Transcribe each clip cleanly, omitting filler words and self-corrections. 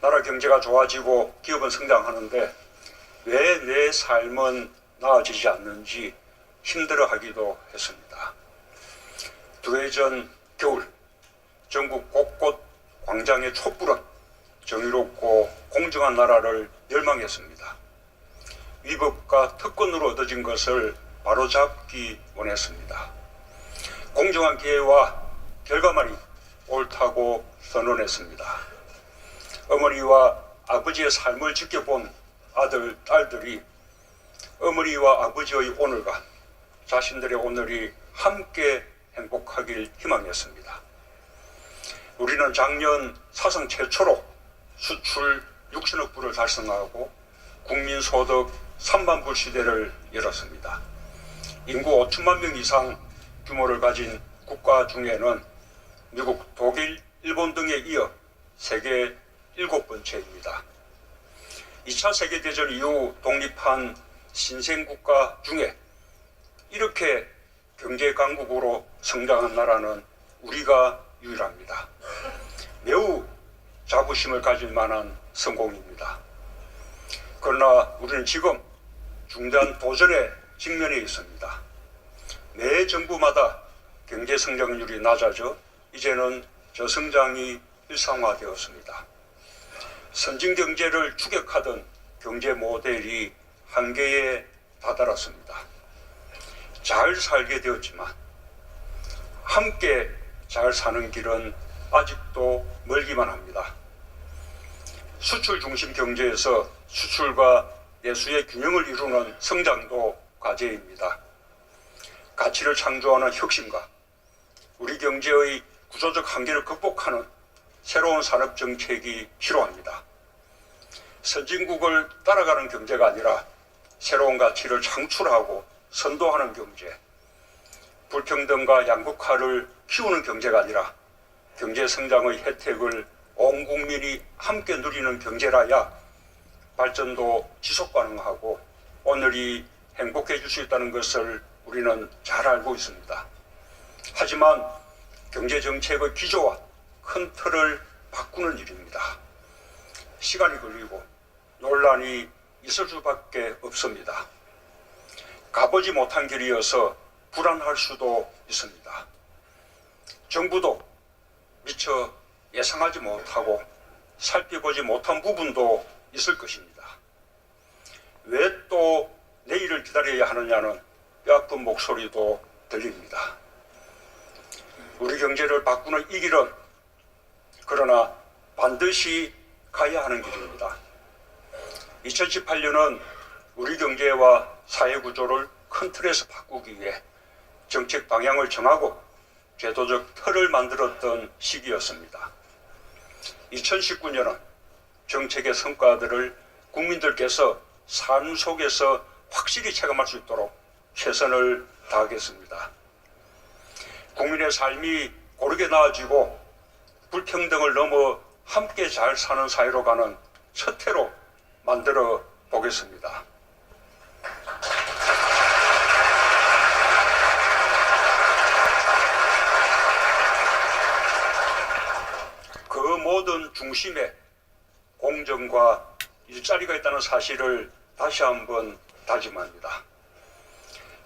나라 경제가 좋아지고 기업은 성장하는데 왜 내 삶은 나아지지 않는지 힘들어하기도 했습니다. 2해 전 겨울 전국 곳곳 광장의 촛불은 정의롭고 공정한 나라를 열망했습니다. 위법과 특권으로 얻어진 것을 바로잡기 원했습니다. 공정한 기회와 결과만이 옳다고 선언했습니다. 어머니와 아버지의 삶을 지켜본 아들, 딸들이 어머니와 아버지의 오늘과 자신들의 오늘이 함께 행복하길 희망했습니다. 우리는 작년 사상 최초로 수출 6천억 불을 달성하고 국민소득 3만 불 시대를 열었습니다. 인구 5천만 명 이상 규모를 가진 국가 중에는 미국, 독일, 일본 등에 이어 세계 7번째입니다. 2차 세계대전 이후 독립한 신생국가 중에 이렇게 경제 강국으로 성장한 나라는 우리가 유일합니다. 매우 자부심을 가질 만한 성공입니다. 그러나 우리는 지금 중대한 도전에 직면해 있습니다. 매 정부마다 경제 성장률이 낮아져 이제는 저성장이 일상화되었습니다. 선진 경제를 추격하던 경제 모델이 한계에 다다랐습니다. 잘 살게 되었지만 함께 잘 사는 길은 아직도 멀기만 합니다. 수출 중심 경제에서 수출과 내수의 균형을 이루는 성장도 과제입니다. 가치를 창조하는 혁신과 우리 경제의 구조적 한계를 극복하는 새로운 산업 정책이 필요합니다. 선진국을 따라가는 경제가 아니라 새로운 가치를 창출하고 선도하는 경제, 불평등과 양극화를 키우는 경제가 아니라 경제 성장의 혜택을 온 국민이 함께 누리는 경제라야 발전도 지속 가능하고 오늘이 행복해질 수 있다는 것을 우리는 잘 알고 있습니다. 하지만 경제정책의 기조와 큰 틀을 바꾸는 일입니다. 시간이 걸리고 논란이 있을 수밖에 없습니다. 가보지 못한 길이어서 불안할 수도 있습니다. 정부도 미처 예상하지 못하고 살펴보지 못한 부분도 있을 것입니다. 왜 또 내일을 기다려야 하느냐는 뼈아픈 목소리도 들립니다. 우리 경제를 바꾸는 이 길은 그러나 반드시 가야 하는 길입니다. 2018년은 우리 경제와 사회 구조를 큰 틀에서 바꾸기 위해 정책 방향을 정하고 제도적 틀을 만들었던 시기였습니다. 2019년은 정책의 성과들을 국민들께서 삶 속에서 확실히 체감할 수 있도록 최선을 다하겠습니다. 국민의 삶이 고르게 나아지고 불평등을 넘어 함께 잘 사는 사회로 가는 첫 해로 만들어 보겠습니다. 그 모든 중심에 공정과 일자리가 있다는 사실을 다시 한번 다짐합니다.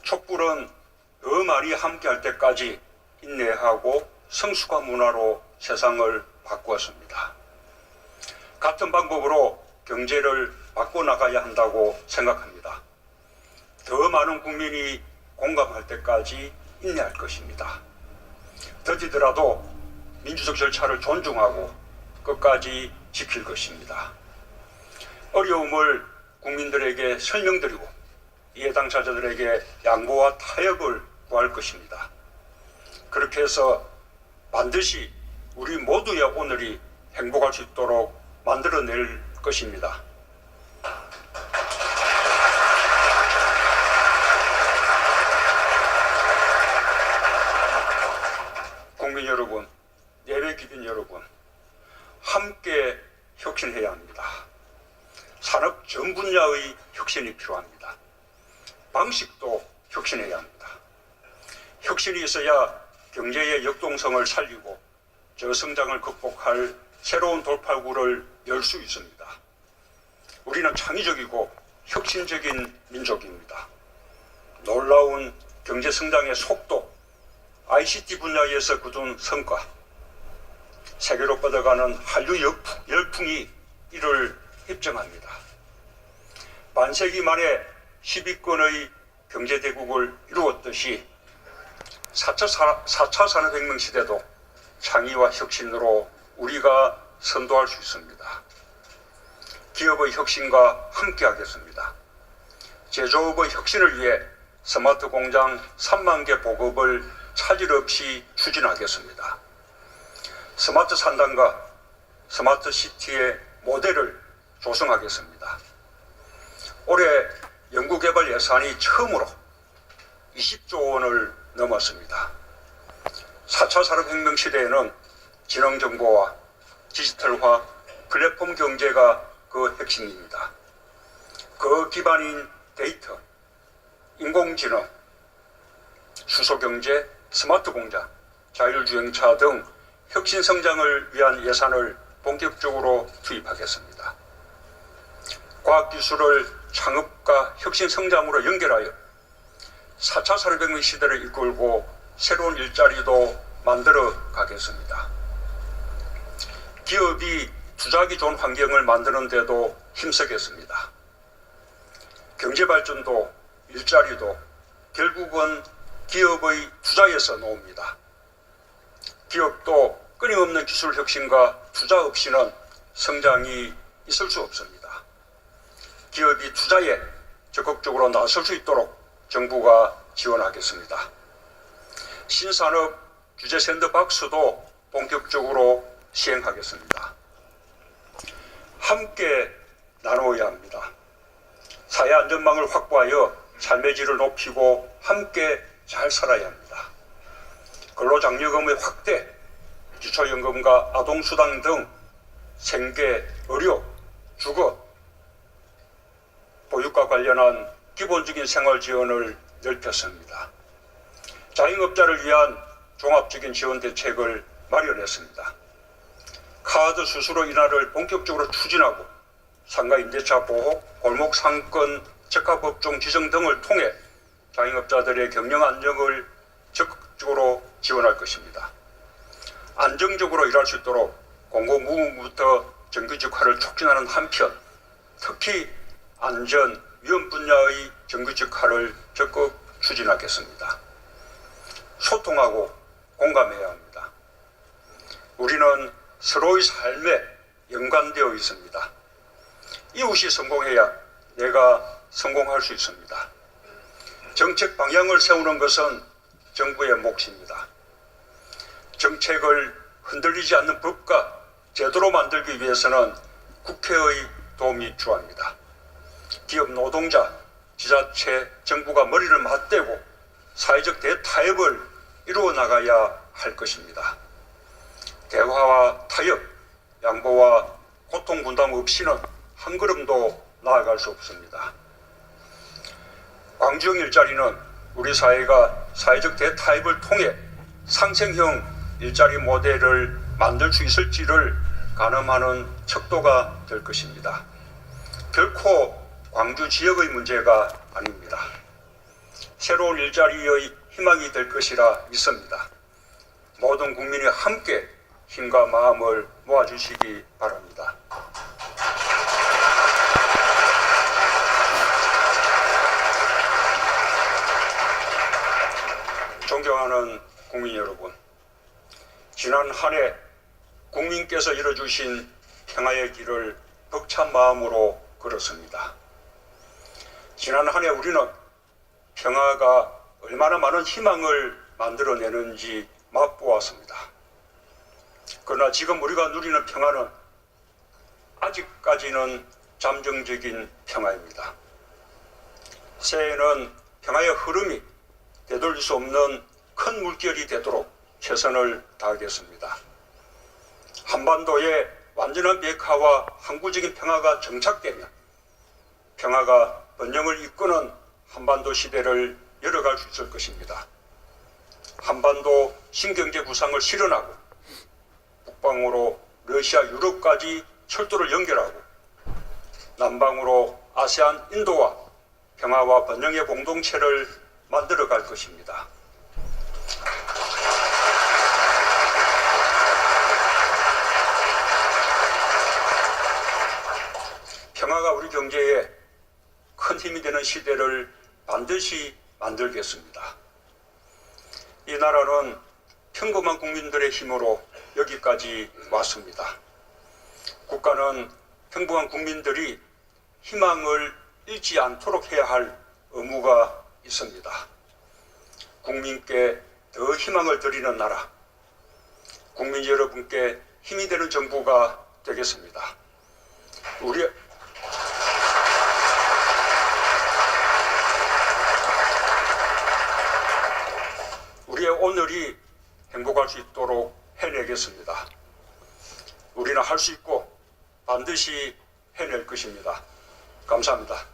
촛불은 더 많이 함께할 때까지 인내하고 성숙한 문화로 세상을 바꾸었습니다. 같은 방법으로 경제를 바꿔나가야 한다고 생각합니다. 더 많은 국민이 공감할 때까지 인내할 것입니다. 더디더라도 민주적 절차를 존중하고 끝까지 지킬 것입니다. 어려움을 국민들에게 설명드리고 이해 당사자들에게 양보와 타협을 구할 것입니다. 그렇게 해서 반드시 우리 모두의 오늘이 행복할 수 있도록 만들어낼 것입니다. 국민 여러분, 예배 기빈 여러분, 함께 혁신해야 합니다. 산업 전 분야의 혁신이 필요합니다. 방식도 혁신해야 합니다. 혁신이 있어야 경제의 역동성을 살리고 저성장을 극복할 새로운 돌파구를 열 수 있습니다. 우리는 창의적이고 혁신적인 민족입니다. 놀라운 경제 성장의 속도, ICT 분야에서 거둔 성과, 세계로 뻗어가는 한류 열풍이 이를 입증합니다. 반세기 만에 10위권의 경제대국을 이루었듯이 4차 산업혁명 시대도 창의와 혁신으로 우리가 선도할 수 있습니다. 기업의 혁신과 함께하겠습니다. 제조업의 혁신을 위해 스마트 공장 3만 개 보급을 차질 없이 추진하겠습니다. 스마트 산단과 스마트 시티의 모델을 조성하겠습니다. 올해 연구개발 예산이 처음으로 20조 원을 넘었습니다. 4차 산업혁명 시대에는 지능정보와 디지털화, 플랫폼 경제가 그 핵심입니다. 그 기반인 데이터, 인공지능, 수소경제, 스마트 공장, 자율주행차 등 혁신 성장을 위한 예산을 본격적으로 투입하겠습니다. 과학기술을 창업과 혁신 성장으로 연결하여 4차 산업혁명 시대를 이끌고 새로운 일자리도 만들어 가겠습니다. 기업이 투자하기 좋은 환경을 만드는 데도 힘쓰겠습니다. 경제발전도 일자리도 결국은 기업의 투자에서 나옵니다. 기업도 끊임없는 기술 혁신과 투자 없이는 성장이 있을 수 없습니다. 기업이 투자에 적극적으로 나설 수 있도록 정부가 지원하겠습니다. 신산업 규제 샌드박스도 본격적으로 시행하겠습니다. 함께 나누어야 합니다. 사회 안전망을 확보하여 삶의 질을 높이고 함께 잘 살아야 합니다. 근로장려금의 확대, 기초연금과 아동수당 등 생계, 의료, 주거, 보육과 관련한 기본적인 생활 지원을 넓혔습니다. 자영업자를 위한 종합적인 지원 대책을 마련했습니다. 카드 수수료 인하를 본격적으로 추진하고 상가 임대차 보호, 골목 상권 적합업종 지정 등을 통해 자영업자들의 경영 안정을 적극적으로 지원할 것입니다. 안정적으로 일할 수 있도록 공공무후부터 정규직화를 촉진하는 한편 특히 안전, 위험 분야의 정규직화를 적극 추진하겠습니다. 소통하고 공감해야 합니다. 우리는 서로의 삶에 연관되어 있습니다. 이웃이 성공해야 내가 성공할 수 있습니다. 정책 방향을 세우는 것은 정부의 몫입니다. 정책을 흔들리지 않는 법과 제도로 만들기 위해서는 국회의 도움이 필요합니다. 기업 노동자, 지자체, 정부가 머리를 맞대고 사회적 대타협을 이루어 나가야 할 것입니다. 대화와 타협, 양보와 고통 분담 없이는 한 걸음도 나아갈 수 없습니다. 광주형 일자리는 우리 사회가 사회적 대타협을 통해 상생형 일자리 모델을 만들 수 있을지를 가늠하는 척도가 될 것입니다. 결코 광주 지역의 문제가 아닙니다. 새로운 일자리의 희망이 될 것이라 믿습니다. 모든 국민이 함께 힘과 마음을 모아주시기 바랍니다. 존경하는 국민 여러분, 지난 한 해 국민께서 열어주신 평화의 길을 벅찬 마음으로 걸었습니다. 지난 한 해 우리는 평화가 얼마나 많은 희망을 만들어내는지 맛보았습니다. 그러나 지금 우리가 누리는 평화는 아직까지는 잠정적인 평화입니다. 새해에는 평화의 흐름이 되돌릴 수 없는 큰 물결이 되도록 최선을 다하겠습니다. 한반도의 완전한 비핵화와 항구적인 평화가 정착되면 평화가 번영을 이끄는 한반도 시대를 열어갈 수 있을 것입니다. 한반도 신경제 구상을 실현하고 북방으로 러시아, 유럽까지 철도를 연결하고 남방으로 아세안, 인도와 평화와 번영의 공동체를 만들어 갈 것입니다. 평화가 우리 경제에 큰 힘이 되는 시대를 반드시 만들겠습니다. 이 나라는 평범한 국민들의 힘으로 여기까지 왔습니다. 국가는 평범한 국민들이 희망을 잃지 않도록 해야 할 의무가 있습니다. 국민께 더 희망을 드리는 나라, 국민 여러분께 힘이 되는 정부가 되겠습니다. 우리의 오늘이 행복할 수 있도록 해내겠습니다. 우리는 할 수 있고 반드시 해낼 것입니다. 감사합니다.